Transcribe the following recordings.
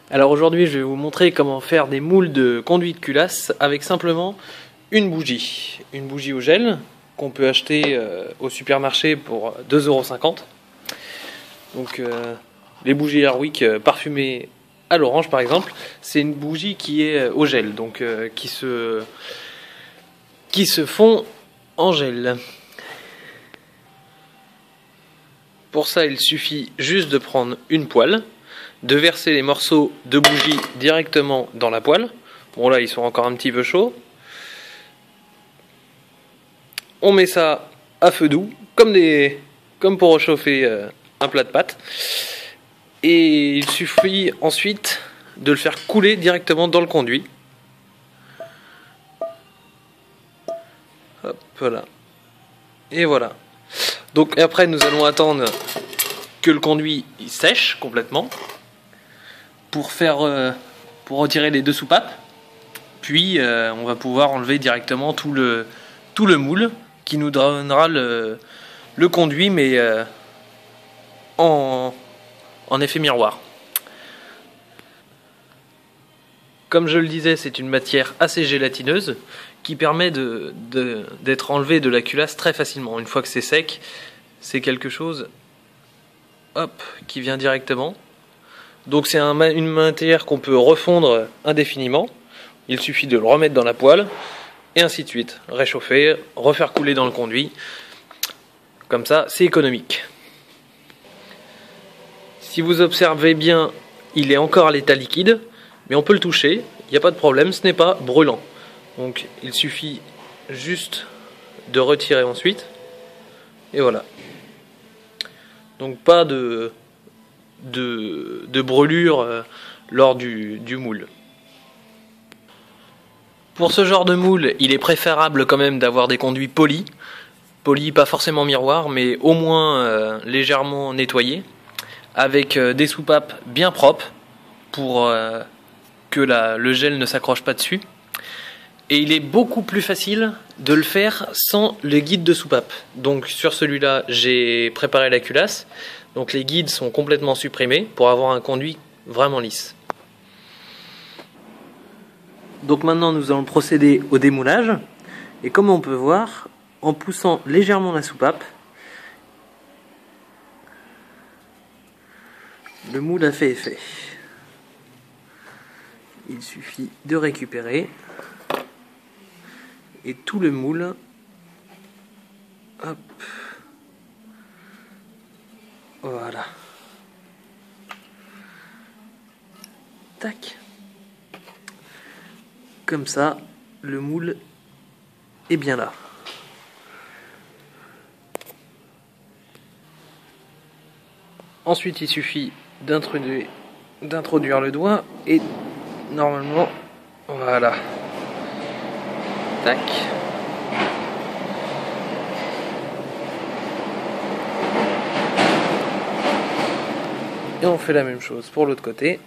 Alors aujourd'hui, je vais vous montrer comment faire des moules de conduit de culasse avec simplement une bougie. Une bougie au gel qu'on peut acheter au supermarché pour 2,50 €. Donc les bougies Airwick parfumées à l'orange par exemple, c'est une bougie qui est au gel, donc qui se fond en gel. Pour ça, il suffit juste de prendre une poêle, de verser les morceaux de bougie directement dans la poêle. Bon là, ils sont encore un petit peu chauds. On met ça à feu doux, comme pour réchauffer un plat de pâtes. Et il suffit ensuite de le faire couler directement dans le conduit. Hop là. Et voilà. Donc après, nous allons attendre que le conduit sèche complètement pour retirer les deux soupapes. Puis on va pouvoir enlever directement tout le moule qui nous donnera le conduit, mais en effet miroir. Comme je le disais, c'est une matière assez gélatineuse qui permet d'être enlevé de la culasse très facilement. Une fois que c'est sec, c'est quelque chose qui vient directement. Donc c'est une matière qu'on peut refondre indéfiniment. Il suffit de le remettre dans la poêle et ainsi de suite. Réchauffer, refaire couler dans le conduit. Comme ça, c'est économique. Si vous observez bien, il est encore à l'état liquide, mais on peut le toucher, il n'y a pas de problème, ce n'est pas brûlant. Donc il suffit juste de retirer ensuite, et voilà. Donc pas de brûlure lors du moule. Pour ce genre de moule, il est préférable quand même d'avoir des conduits polis. Polis, pas forcément miroir, mais au moins légèrement nettoyés, avec des soupapes bien propres pour que le gel ne s'accroche pas dessus. Et il est beaucoup plus facile de le faire sans le guide de soupape. Donc sur celui-là, j'ai préparé la culasse. Donc les guides sont complètement supprimés pour avoir un conduit vraiment lisse. Donc maintenant, nous allons procéder au démoulage. Et comme on peut voir, en poussant légèrement la soupape, le moule a fait effet. Il suffit de récupérer et tout le moule, hop, voilà, tac, comme ça, le moule est bien là. Ensuite, il suffit d'introduire le doigt et normalement, voilà. Tac. Et on fait la même chose pour l'autre côté.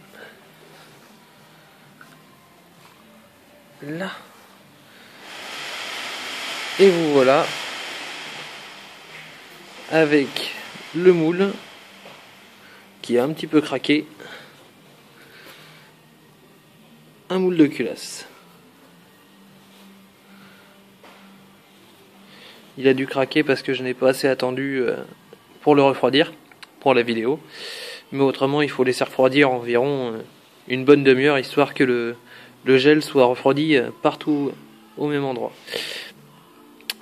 Là. Et vous voilà avec le moule qui a un petit peu craqué. Un moule de culasse. Il a dû craquer parce que je n'ai pas assez attendu pour le refroidir, pour la vidéo. Mais autrement, il faut laisser refroidir environ une bonne demi-heure, histoire que le gel soit refroidi partout au même endroit.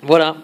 Voilà.